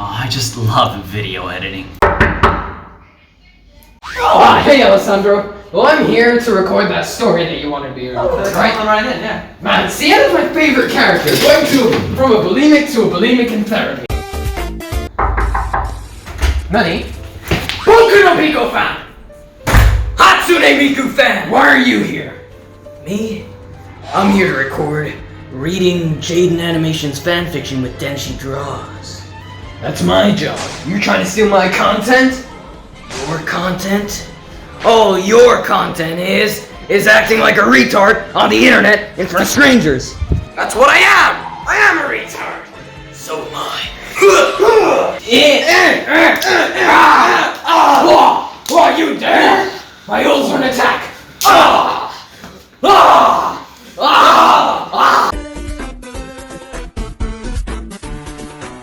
Oh, I just love video editing. Oh, hey Alessandro. Well, I'm here to record that story that you wanted me to record, right? Right in, yeah. Man, Siena's my favorite character. Going from a bulimic to a bulimic in therapy. Nani? Boku no Pico-fan! Hatsune Miku-fan! Why are you here? Me? I'm here to record reading Jaiden Animation's fanfiction with Denshi Draws. That's my job. You're trying to steal my content? Your content? Oh, your content is acting like a retard on the internet in front of strangers. That's what I am! I am a retard! So am I. Oh, you dare! My ultimate attack!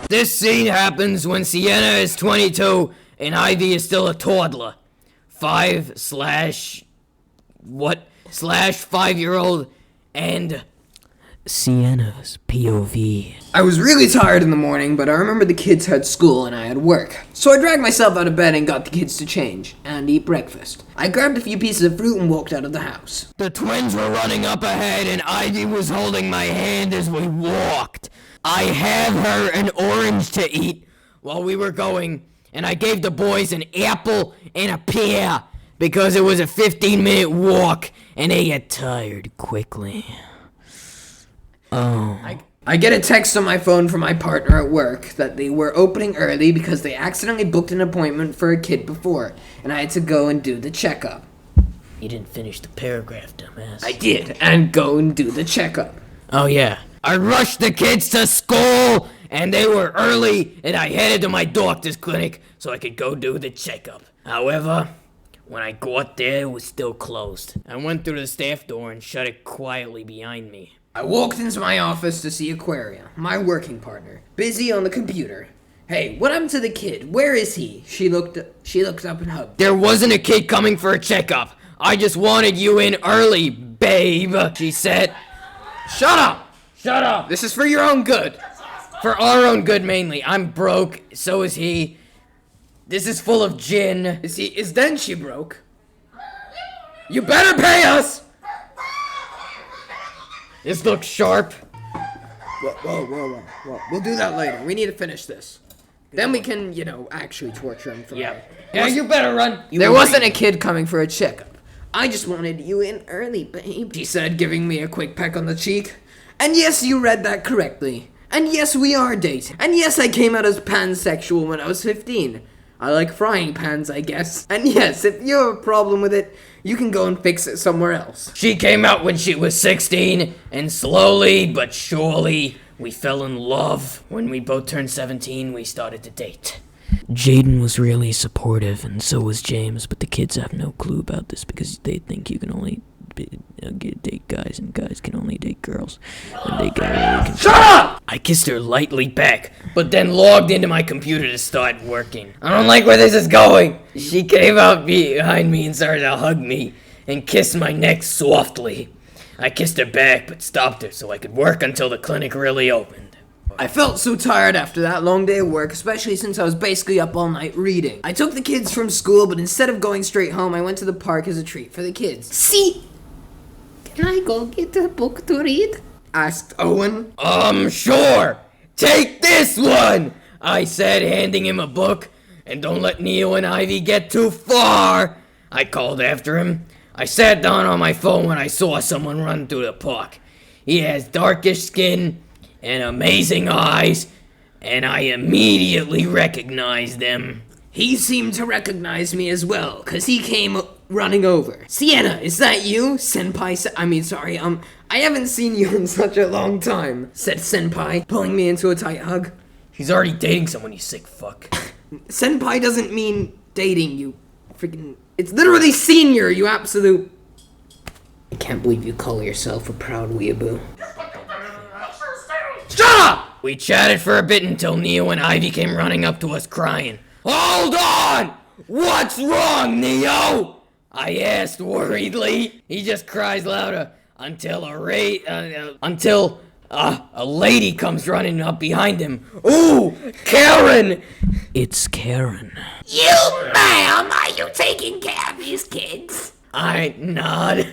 This scene happens when Sienna is 22 and Ivy is still a toddler. 5/5-year-old and Sienna's POV. I was really tired in the morning, but I remember the kids had school and I had work. So I dragged myself out of bed and got the kids to change and eat breakfast. I grabbed a few pieces of fruit and walked out of the house. The twins were running up ahead and Ivy was holding my hand as we walked. I had her an orange to eat while we were going, and I gave the boys an apple and a pear because it was a 15-minute walk and they get tired quickly. Oh. I get a text on my phone from my partner at work that they were opening early because they accidentally booked an appointment for a kid before, and I had to go and do the checkup. You didn't finish the paragraph, dumbass. I did, and go and do the checkup. Oh yeah. I rushed the kids to school, and they were early, and I headed to my doctor's clinic so I could go do the checkup. However, when I got there, it was still closed. I went through the staff door and shut it quietly behind me. I walked into my office to see Aquaria, my working partner, busy on the computer. Hey, what happened to the kid? Where is he? She looked up and hugged. There wasn't a kid coming for a checkup. I just wanted you in early, babe, she said. Shut up! Shut up! This is for your own good. For our own good, mainly. I'm broke, so is he. This is full of gin. Is Denshi broke? You better pay us! This looks sharp. Whoa. We'll do that later. We need to finish this. Then we can, actually torture him for Yeah, you better run. There wasn't a kid coming for a checkup. I just wanted you in early, babe, she said, giving me a quick peck on the cheek. And yes, you read that correctly. And yes, we are dating. And yes, I came out as pansexual when I was 15. I like frying pans, I guess. And yes, if you have a problem with it, you can go and fix it somewhere else. She came out when she was 16, and slowly but surely, we fell in love. When we both turned 17, we started to date. Jaiden was really supportive, and so was James, but the kids have no clue about this because they think you can only date guys, and guys can only date girls. And they get really confused. Shut up! I kissed her lightly back, but then logged into my computer to start working. I don't like where this is going. She came out behind me and started to hug me and kissed my neck softly. I kissed her back, but stopped her so I could work until the clinic really opened. I felt so tired after that long day of work, especially since I was basically up all night reading. I took the kids from school, but instead of going straight home, I went to the park as a treat for the kids. See? Can I go get a book to read? Asked Owen. Sure. Take this one, I said, handing him a book. And don't let Neo and Ivy get too far, I called after him. I sat down on my phone when I saw someone run through the park. He has darkish skin and amazing eyes, and I immediately recognized them. He seemed to recognize me as well, cause he came running over. Sienna, is that you? Senpai I haven't seen you in such a long time, said Senpai, pulling me into a tight hug. She's already dating someone, you sick fuck. Senpai doesn't mean dating, you freaking... It's literally senior, you absolute... I can't believe you call yourself a proud weeaboo. Shut up! We chatted for a bit until Neo and Ivy came running up to us crying. Hold on! What's wrong, Neo? I asked worriedly. He just cries louder until A lady comes running up behind him. Ooh, Karen! It's Karen. You, ma'am, are you taking care of these kids? I nod.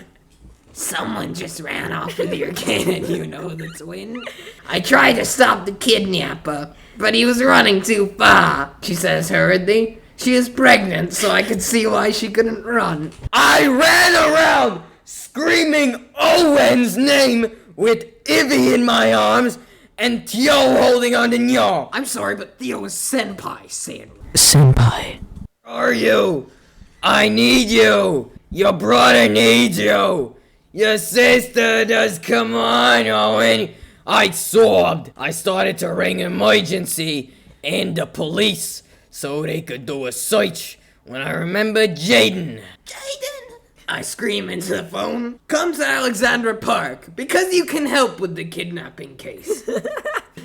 Someone just ran off with your kid and you know the twin? I tried to stop the kidnapper, but he was running too far, she says hurriedly. She is pregnant, so I could see why she couldn't run. I ran around screaming Owen's name with Ivy in my arms and Theo holding on to Nyo. I'm sorry, but Theo was senpai, Sandra. Senpai. Are you? I need you. Your brother needs you. Your sister does. Come on, Owen. I sobbed. I started to ring emergency and the police so they could do a search when I remembered Jaiden. Jaiden! I scream into the phone. Come to Alexandra Park, because you can help with the kidnapping case.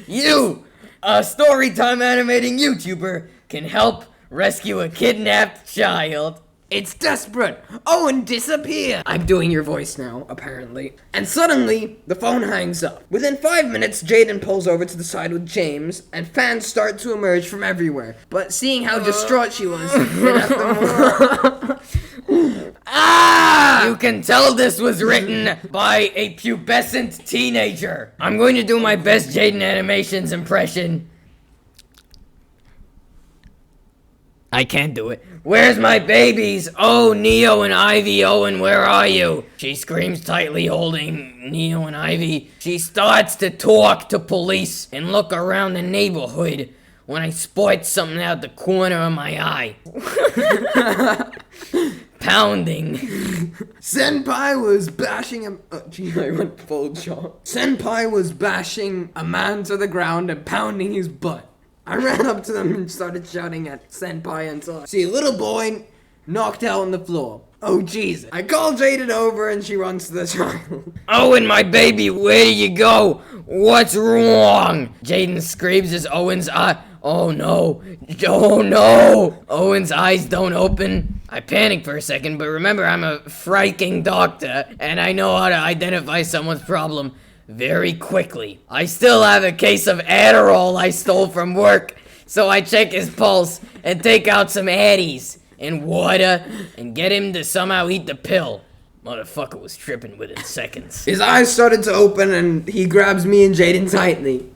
You, a storytime animating YouTuber, can help rescue a kidnapped child. It's desperate. Owen disappeared. I'm doing your voice now, apparently. And suddenly, the phone hangs up. Within 5 minutes, Jaiden pulls over to the side with James, and fans start to emerge from everywhere. But seeing how distraught she was, it left them more. Ah! You can tell this was written by a pubescent teenager. I'm going to do my best Jaiden Animations impression. I can't do it. Where's my babies? Oh, Neo and Ivy. Owen, where are you? She screams tightly, holding Neo and Ivy. She starts to talk to police and look around the neighborhood when I spot something out the corner of my eye. Pounding. Senpai was bashing him. Oh, gee, I went full jaw. Senpai was bashing a man to the ground and pounding his butt. I ran up to them and started shouting at Senpai until I see a little boy knocked out on the floor. Oh, Jesus. I call Jaiden over and she runs to the child. Owen, my baby, where did you go? What's wrong? Jaiden screams as Owen's eye. Oh no. Oh no. Owen's eyes don't open. I panic for a second, but remember I'm a freaking doctor and I know how to identify someone's problem very quickly. I still have a case of Adderall I stole from work, so I check his pulse and take out some Addies and water and get him to somehow eat the pill. Motherfucker was tripping within seconds. His eyes started to open and he grabs me and Jaiden tightly.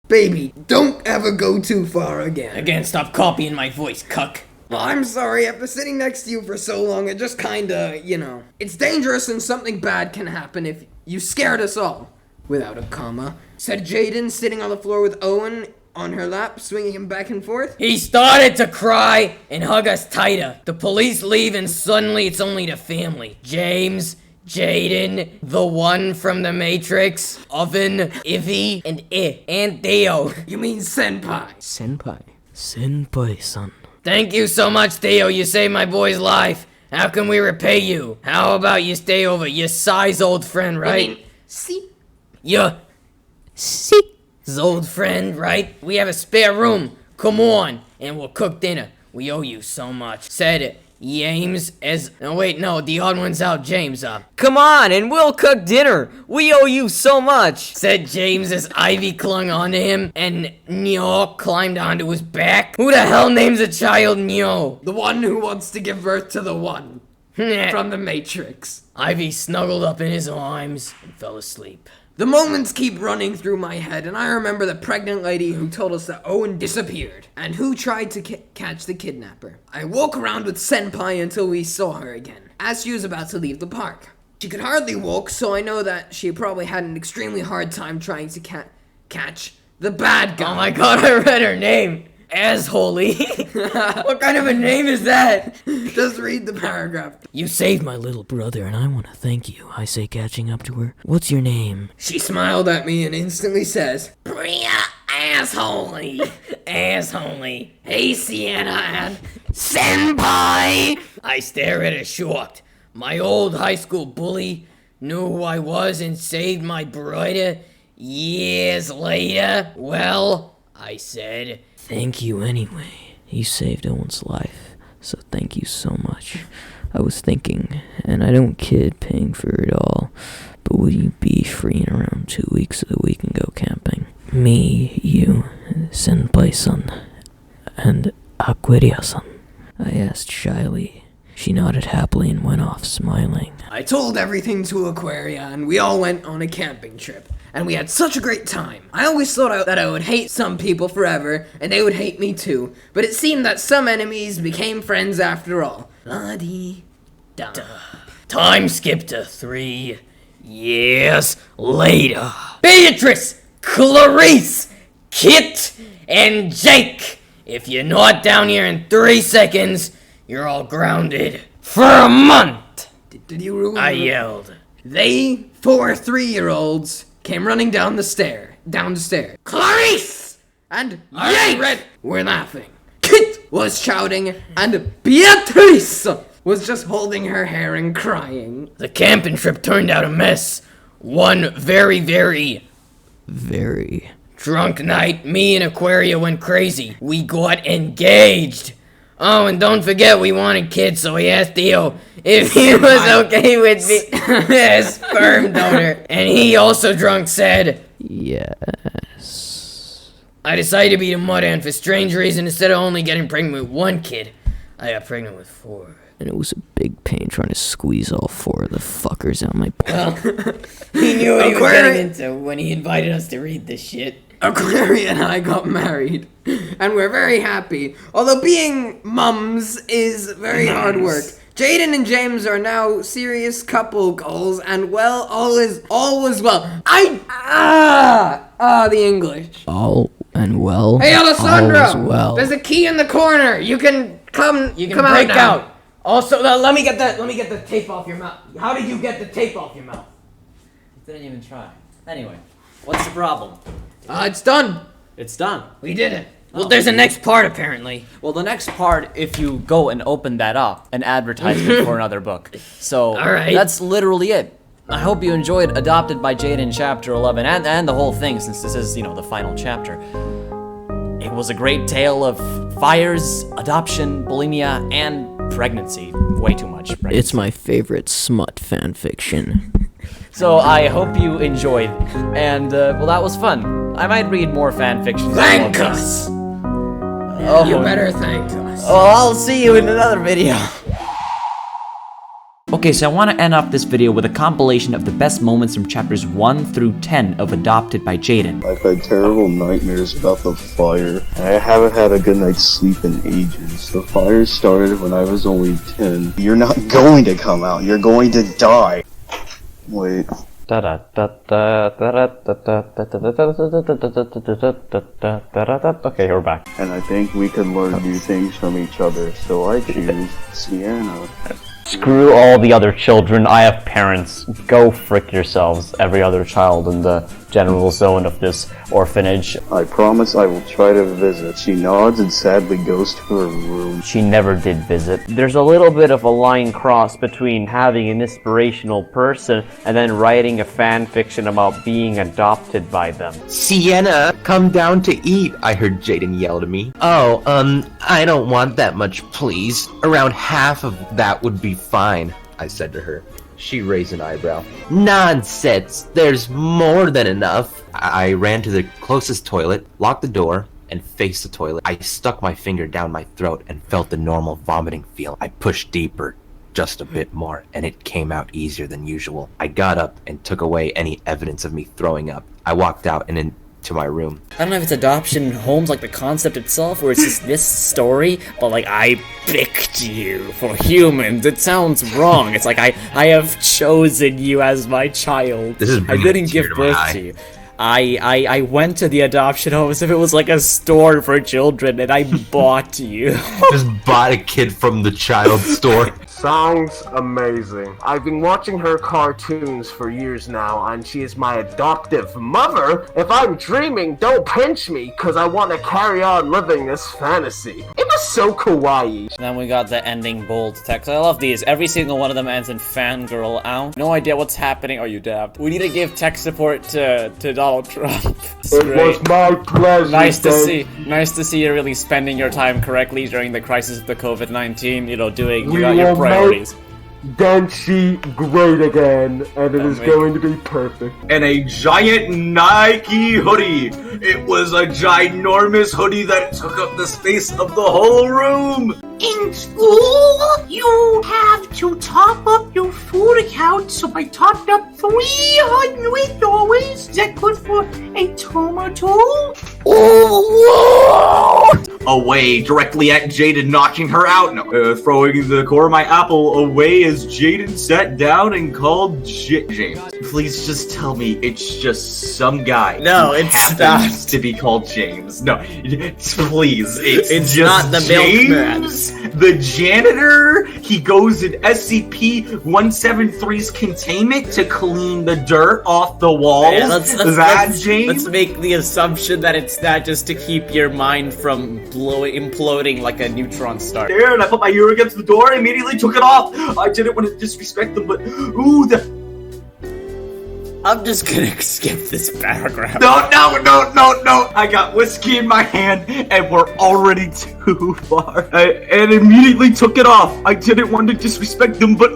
Baby, don't ever go too far again. Again, stop copying my voice, cuck. Well, I'm sorry, after sitting next to you for so long, it just kinda, you know. It's dangerous and something bad can happen if you scared us all. Without a comma, said Jaiden, sitting on the floor with Owen on her lap, swinging him back and forth. He started to cry and hug us tighter. The police leave and suddenly it's only the family. James, Jaiden, the one from the Matrix, Oven, Ivy, and Theo. You mean Senpai? Senpai? Senpai-san. Thank you so much, Theo. You saved my boy's life. How can we repay you? How about you stay over? Your size old friend, right? I mean, see? Your old friend, right? We have a spare room. Come on, and we'll cook dinner. We owe you so much. Said James as... No, wait, no, the odd one's out. James, Come on, and we'll cook dinner. We owe you so much. Said James as Ivy clung onto him, and Nyo climbed onto his back. Who the hell names a child Nyo? The one who wants to give birth to the one. From the Matrix. Ivy snuggled up in his arms and fell asleep. The moments keep running through my head, and I remember the pregnant lady who told us that Owen disappeared, and who tried to catch the kidnapper. I woke around with Senpai until we saw her again, as she was about to leave the park. She could hardly walk, so I know that she probably had an extremely hard time trying to catch the bad guy. Oh my god, I read her name! Assholey. What kind of a name is that? Just read the paragraph. You saved my little brother, and I want to thank you, I say, catching up to her. What's your name? She smiled at me and instantly says, Priya Assholey. Assholey. Hey, Sienna and Senpai. I stare at her shocked. My old high school bully knew who I was and saved my brother years later. Well, I said... Thank you anyway. You saved Owen's life, so thank you so much. I was thinking, and I don't kid paying for it all, But will you be free in around 2 weeks so that we can go camping? Me, you, Senpai-san, and Aquaria-san. I asked shyly. She nodded happily and went off, smiling. I told everything to Aquaria, and we all went on a camping trip. And we had such a great time. I always thought that I would hate some people forever, and they would hate me too. But it seemed that some enemies became friends after all. La-dee-da. Time skip to 3 years later. Beatrice, Clarice, Kit, and Jake. If you're not down here in 3 seconds, you're all grounded for a month. Did you ruin I yelled. They 4 3-year-olds came running down the stairs. Clarice and Jake were laughing. Kit was shouting, and Beatrice was just holding her hair and crying. The camping trip turned out a mess. One very drunk night, me and Aquaria went crazy. We got engaged. Oh, and don't forget we wanted kids, so we asked Theo if he was okay with being a sperm donor. And he, also drunk, said, Yes. I decided to be the mud ant for strange reason. Instead of only getting pregnant with 1 kid, I got pregnant with 4. And it was a big pain trying to squeeze all 4 of the fuckers out my butt. He knew what he was getting into when he invited us to read this shit. Aquaria and I got married, and we're very happy. Although being mums is very hard work. Jaiden and James are now serious couple goals, and well, all is well. The English. All and well. Hey, Alessandro! All is well. There's a key in the corner. You can come. You can come break out. out. Also, let me get the tape off your mouth. How did you get the tape off your mouth? Didn't even try. Anyway, what's the problem? It's done. It's done. We did it. Well, there's a next part, apparently. Well, the next part, if you go and open that up, an advertisement for another book. So, Alright. That's literally it. I hope you enjoyed Adopted by Jaiden Chapter 11, and the whole thing, since this is, the final chapter. It was a great tale of fires, adoption, bulimia, and pregnancy. Way too much pregnancy. It's my favorite smut fanfiction. So I hope you enjoyed, and well, that was fun. I might read more fan fictions. Thank us. Oh, You better thank us. Oh, I'll see you in another video. Okay, so I want to end off this video with a compilation of the best moments from chapters 1 through 10 of Adopted by Jaiden. I've had terrible nightmares about the fire, and I haven't had a good night's sleep in ages. The fire started when I was only 10. You're not going to come out, you're going to die. Wait. Okay, we're back. And I think we could learn new things from each other, so I choose Sienna. Screw all the other children, I have parents. Go frick yourselves, every other child in the general zone of this orphanage. I promise I will try to visit. She nods and sadly goes to her room. She never did visit. There's a little bit of a line cross between having an inspirational person and then writing a fan fiction about being adopted by them. Sienna, come down to eat, I heard Jaiden yell to me. Oh, I don't want that much, please. Around half of that would be fine, I said to her. She raised an eyebrow. Nonsense! There's more than enough! I ran to the closest toilet, locked the door, and faced the toilet. I stuck my finger down my throat and felt the normal vomiting feel. I pushed deeper, just a bit more, and it came out easier than usual. I got up and took away any evidence of me throwing up. I walked out and into my room. I don't know if it's adoption homes, like the concept itself, or it's just this story, but like, I picked you for humans. It sounds wrong. It's like, I have chosen you as my child. This is I didn't give birth to you. I went to the adoption home as if it was like a store for children, and I bought you. Just bought a kid from the child store. Sounds amazing. I've been watching her cartoons for years now, and she is my adoptive mother. If I'm dreaming, don't pinch me, cause I want to carry on living this fantasy. It was so kawaii. Then we got the ending bold text. I love these. Every single one of them ends in fangirl out. No idea what's happening. Are you dabbed? We need to give tech support to Donald Trump. It was my pleasure. Nice to see. Nice to see you really spending your time correctly during the crisis of the COVID-19. You know, you got your priorities. Denshi great again, and it is going to be perfect. And a giant Nike hoodie. It was a ginormous hoodie that took up the space of the whole room. In school, you have to top up your food account, so I topped up $300. Is that good for a tomato? Oh, away directly at Jaiden, knocking her out. No, throwing the core of my apple away as Jaiden sat down and called James. Please just tell me it's just some guy. No, it's not. To be called James. No, please. It's just not the milkman. The janitor. He goes in SCP-173's containment to clean the dirt off the walls. Yeah, let's James? Let's make the assumption that it's that just to keep your mind from imploding like a neutron star. There, and I put my ear against the door and immediately took it off. I didn't want to disrespect them, but I'm just gonna skip this paragraph. No. I got whiskey in my hand, and we're already too far. And immediately took it off. I didn't want to disrespect them, but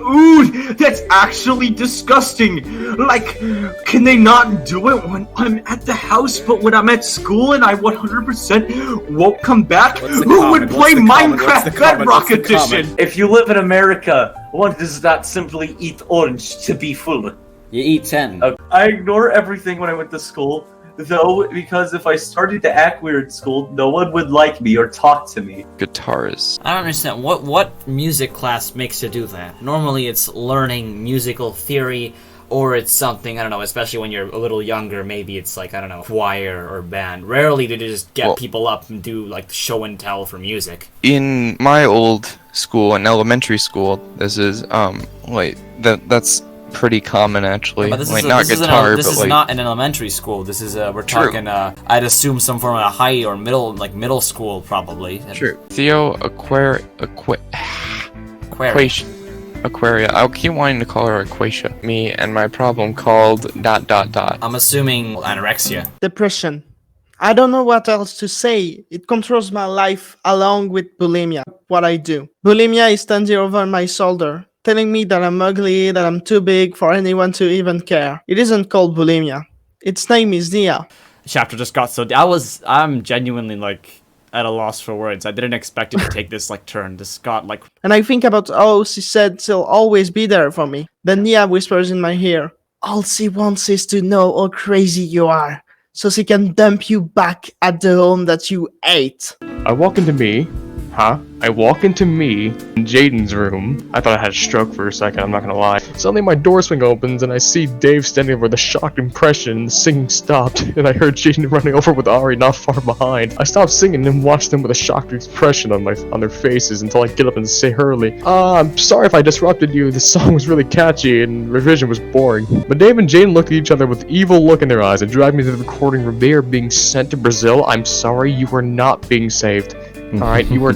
that's actually disgusting. Like, can they not do it when I'm at the house, but when I'm at school and I 100% won't come back? Who would play Minecraft Bedrock Edition? If you live in America, one does not simply eat orange to be full. You eat 10. I ignore everything when I went to school, though, because if I started to act weird at school, no one would like me or talk to me. Guitars. I don't understand. What music class makes you do that? Normally it's learning musical theory, or it's something, I don't know, especially when you're a little younger, maybe it's like, I don't know, choir or band. Rarely do they just get people up and do, like, show and tell for music. In my old school, in elementary school, this is, that's pretty common actually. But this like is not guitar, this but is like not an elementary school. This is we're True. talking I'd assume some form of a high or middle school probably. True. Theo Aquaria. I'll keep wanting to call her Aquatia. Me and my problem called ... I'm assuming anorexia. Depression. I don't know what else to say. It controls my life along with bulimia. What I do. Bulimia is standing over my shoulder, telling me that I'm ugly, that I'm too big for anyone to even care. It isn't called bulimia. Its name is Nia. Chapter just got so... I'm genuinely, like, at a loss for words. I didn't expect it to take this, like, turn. This got, like... And I think about, she said she'll always be there for me. Then Nia whispers in my ear, all she wants is to know how crazy you are, so she can dump you back at the home that you ate. I walk into me in Jaiden's room. I thought I had a stroke for a second, I'm not gonna lie. Suddenly my door swing opens and I see Dave standing over with a shocked impression. The singing stopped and I heard Jaiden running over with Ari not far behind. I stopped singing and watched them with a shocked expression on their faces until I get up and say hurriedly, I'm sorry if I disrupted you. The song was really catchy and revision was boring. But Dave and Jaiden looked at each other with evil look in their eyes and dragged me to the recording room. They are being sent to Brazil. I'm sorry, you are not being saved. Alright, you are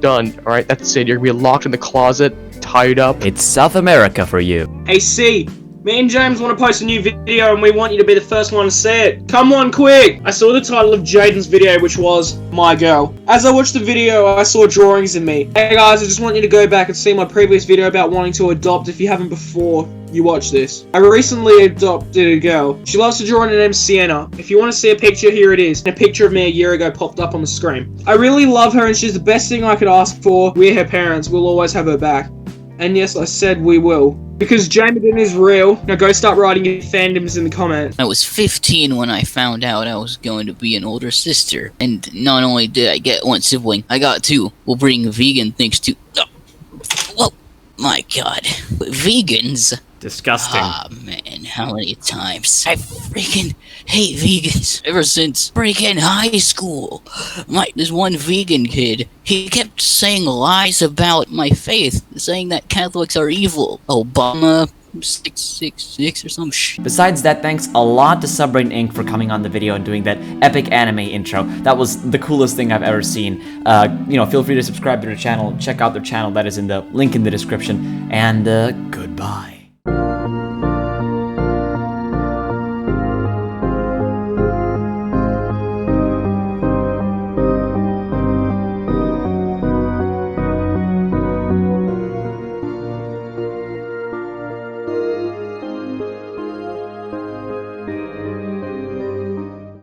done. Alright, that's it. You're gonna be locked in the closet, tied up. It's South America for you. Hey C, me and James want to post a new video and we want you to be the first one to see it. Come on quick! I saw the title of Jaiden's video, which was My Girl. As I watched the video, I saw drawings in me. Hey guys, I just want you to go back and see my previous video about wanting to adopt if you haven't before you watch this. I recently adopted a girl. She loves to draw and her name's Sienna. If you want to see a picture, here it is. A picture of me a year ago popped up on the screen. I really love her and she's the best thing I could ask for. We're her parents. We'll always have her back. And yes, I said we will. Because Jaiden is real. Now go start writing your fandoms in the comments. I was 15 when I found out I was going to be an older sister. And not only did I get one sibling, I got two. We'll bring vegan things to... Whoa, my god. Vegans... Disgusting. Ah, man, how many times? I freaking hate vegans ever since freaking high school. This one vegan kid, he kept saying lies about my faith, saying that Catholics are evil. Obama 666 or some shit. Besides that, thanks a lot to Subbrain Inc. for coming on the video and doing that epic anime intro. That was the coolest thing I've ever seen. Feel free to subscribe to their channel, check out their channel, that is in the link in the description, and goodbye.